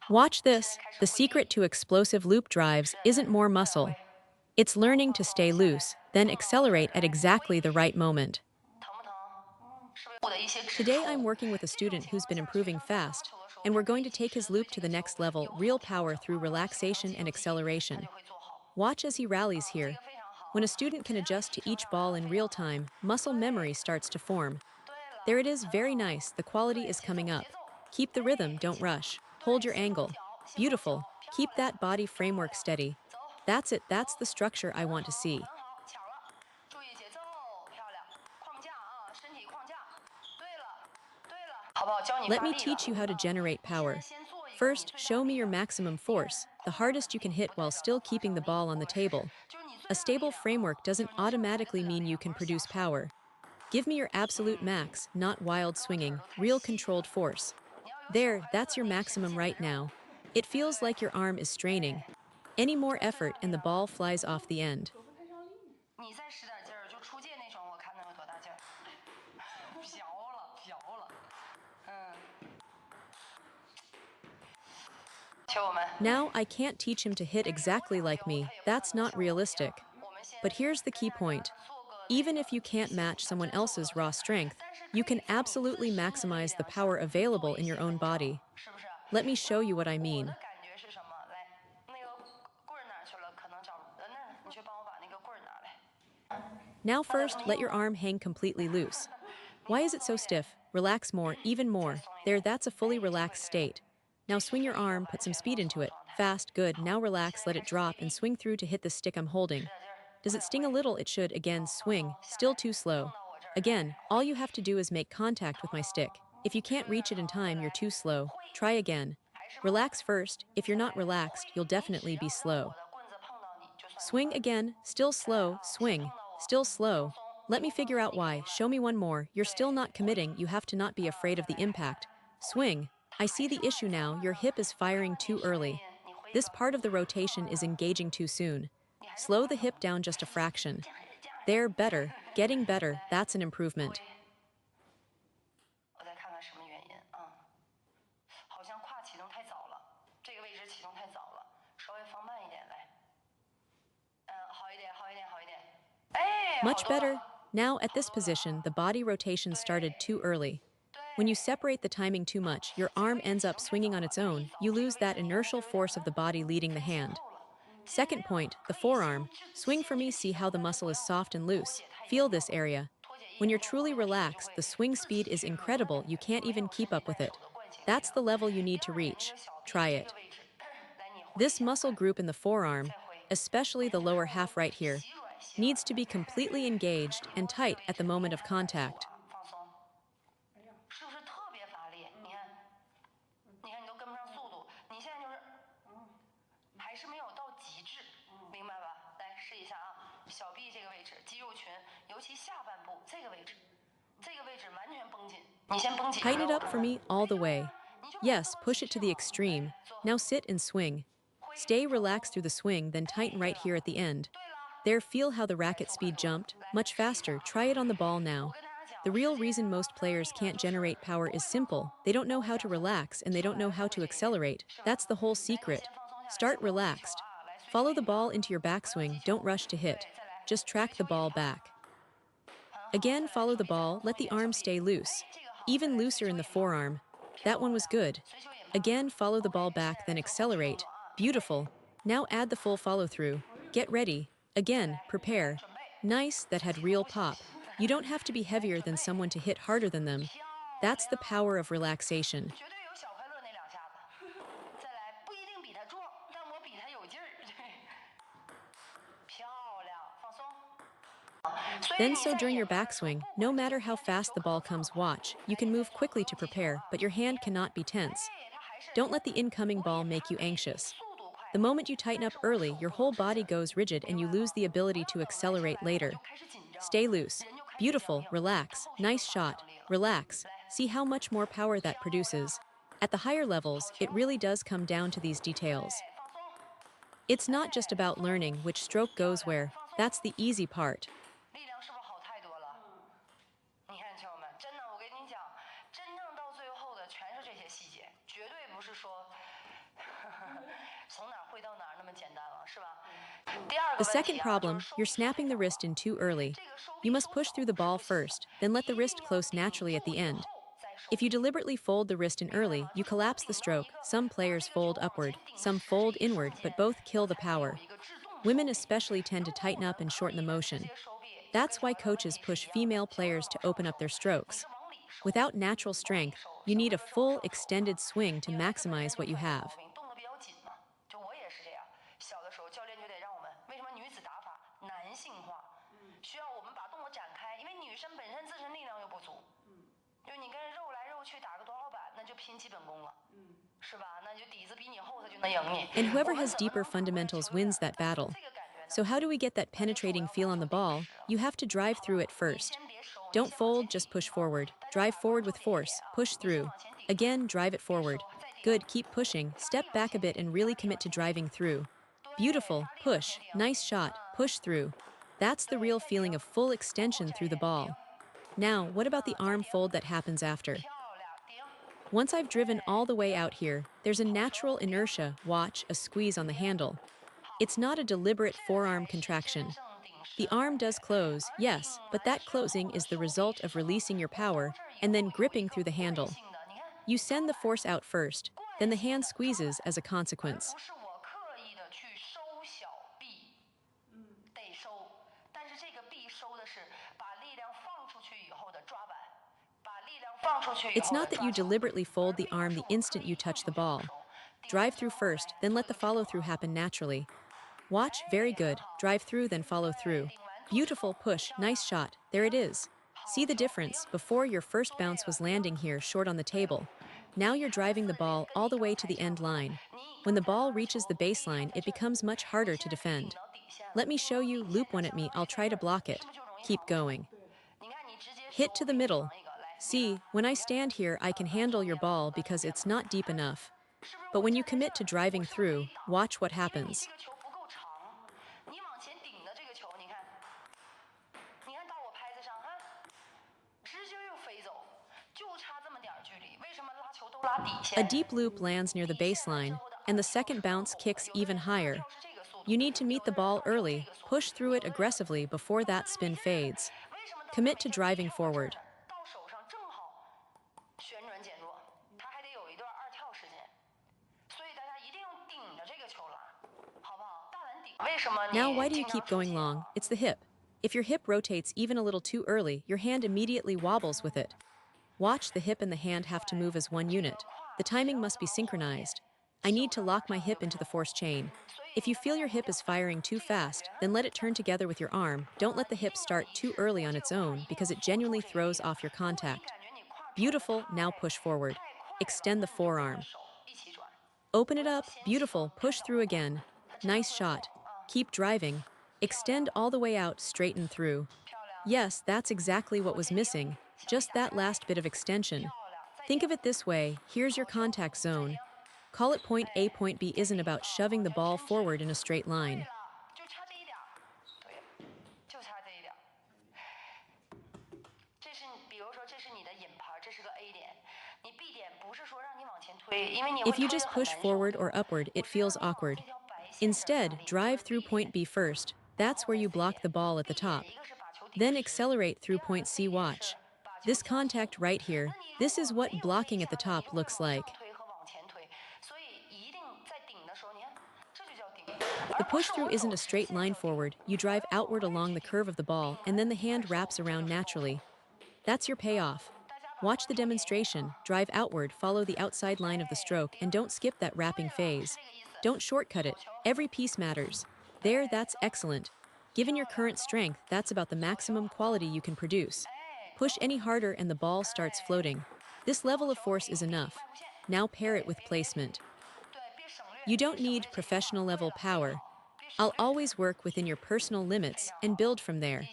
Watch this. The secret to explosive loop drives isn't more muscle. It's learning to stay loose, then accelerate at exactly the right moment. Today I'm working with a student who's been improving fast, and we're going to take his loop to the next level, real power through relaxation and acceleration. Watch as he rallies here. When a student can adjust to each ball in real time, muscle memory starts to form. There it is, very nice, the quality is coming up. Keep the rhythm, don't rush. Hold your angle. Beautiful. Keep that body framework steady. That's it, that's the structure I want to see. Let me teach you how to generate power. First, show me your maximum force, the hardest you can hit while still keeping the ball on the table. A stable framework doesn't automatically mean you can produce power. Give me your absolute max, not wild swinging, real controlled force. There, that's your maximum right now. It feels like your arm is straining. Any more effort and the ball flies off the end. Now, I can't teach him to hit exactly like me, that's not realistic. But here's the key point. Even if you can't match someone else's raw strength, you can absolutely maximize the power available in your own body. Let me show you what I mean. Now first, let your arm hang completely loose. Why is it so stiff? Relax more, even more. There, that's a fully relaxed state. Now swing your arm, put some speed into it. Fast, good. Now relax, let it drop, and swing through to hit the stick I'm holding. Does it sting a little? It should. Again, swing. Still too slow. Again, all you have to do is make contact with my stick. If you can't reach it in time, you're too slow. Try again. Relax first. If you're not relaxed, you'll definitely be slow. Swing again. Still slow. Swing. Still slow. Let me figure out why. Show me one more. You're still not committing. You have to not be afraid of the impact. Swing. I see the issue now. Your hip is firing too early. This part of the rotation is engaging too soon. Slow the hip down just a fraction. There, better. Getting better. That's an improvement. Much better. Now, at this position, the body rotation started too early. When you separate the timing too much, your arm ends up swinging on its own. You lose that inertial force of the body leading the hand. Second point, the forearm. Swing for me, see how the muscle is soft and loose. Feel this area. When you're truly relaxed, the swing speed is incredible, you can't even keep up with it. That's the level you need to reach. Try it. This muscle group in the forearm, especially the lower half right here, needs to be completely engaged and tight at the moment of contact. Tighten it up for me all the way. Yes, push it to the extreme. Now sit and swing. Stay relaxed through the swing, then tighten right here at the end. There, feel how the racket speed jumped. Much faster. Try it on the ball now. The real reason most players can't generate power is simple. They don't know how to relax and they don't know how to accelerate. That's the whole secret. Start relaxed. Follow the ball into your backswing. Don't rush to hit. Just track the ball back. Again, follow the ball. Let the arm stay loose. Even looser in the forearm. That one was good. Again, follow the ball back, then accelerate. Beautiful. Now add the full follow-through. Get ready. Again, prepare. Nice, that had real pop. You don't have to be heavier than someone to hit harder than them. That's the power of relaxation. Then so during your backswing, no matter how fast the ball comes, watch. You can move quickly to prepare, but your hand cannot be tense. Don't let the incoming ball make you anxious. The moment you tighten up early, your whole body goes rigid and you lose the ability to accelerate later. Stay loose. Beautiful. Relax. Nice shot. Relax. See how much more power that produces. At the higher levels, it really does come down to these details. It's not just about learning which stroke goes where. That's the easy part. The second problem, you're snapping the wrist in too early. You must push through the ball first, then let the wrist close naturally at the end. If you deliberately fold the wrist in early, you collapse the stroke. Some players fold upward, some fold inward, but both kill the power. Women especially tend to tighten up and shorten the motion. That's why coaches push female players to open up their strokes. Without natural strength, you need a full, extended swing to maximize what you have. And whoever has deeper fundamentals wins that battle. So how do we get that penetrating feel on the ball? You have to drive through it first. Don't fold, just push forward. Drive forward with force. Push through. Again, drive it forward. Good, keep pushing. Step back a bit and really commit to driving through. Beautiful. Push. Nice shot. Push through. That's the real feeling of full extension through the ball. Now, what about the arm fold that happens after? Once I've driven all the way out here, there's a natural inertia, watch, a squeeze on the handle. It's not a deliberate forearm contraction. The arm does close, yes, but that closing is the result of releasing your power and then gripping through the handle. You send the force out first, then the hand squeezes as a consequence. It's not that you deliberately fold the arm the instant you touch the ball. Drive through first, then let the follow-through happen naturally. Watch, very good. Drive through, then follow through. Beautiful, push, nice shot. There it is. See the difference? Before, your first bounce was landing here, short on the table. Now you're driving the ball all the way to the end line. When the ball reaches the baseline, it becomes much harder to defend. Let me show you, loop one at me, I'll try to block it. Keep going. Hit to the middle. See, when I stand here, I can handle your ball because it's not deep enough. But when you commit to driving through, watch what happens. A deep loop lands near the baseline, and the second bounce kicks even higher. You need to meet the ball early, push through it aggressively before that spin fades. Commit to driving forward. Now, why do you keep going long? It's the hip. If your hip rotates even a little too early, your hand immediately wobbles with it. Watch, the hip and the hand have to move as one unit. The timing must be synchronized. I need to lock my hip into the force chain. If you feel your hip is firing too fast, then let it turn together with your arm. Don't let the hip start too early on its own because it genuinely throws off your contact. Beautiful, now push forward. Extend the forearm. Open it up, beautiful, push through again. Nice shot. Keep driving. Extend all the way out, straighten through. Yes, that's exactly what was missing, just that last bit of extension. Think of it this way, here's your contact zone. Call it point A, point B isn't about shoving the ball forward in a straight line. If you just push forward or upward, it feels awkward. Instead, drive through point B first. That's where you block the ball at the top. Then accelerate through point C, watch. This contact right here, this is what blocking at the top looks like. The push-through isn't a straight line forward, you drive outward along the curve of the ball, and then the hand wraps around naturally. That's your payoff. Watch the demonstration, drive outward, follow the outside line of the stroke, and don't skip that wrapping phase. Don't shortcut it, every piece matters. There, that's excellent. Given your current strength, that's about the maximum quality you can produce. Push any harder and the ball starts floating. This level of force is enough. Now pair it with placement. You don't need professional level power. I'll always work within your personal limits and build from there.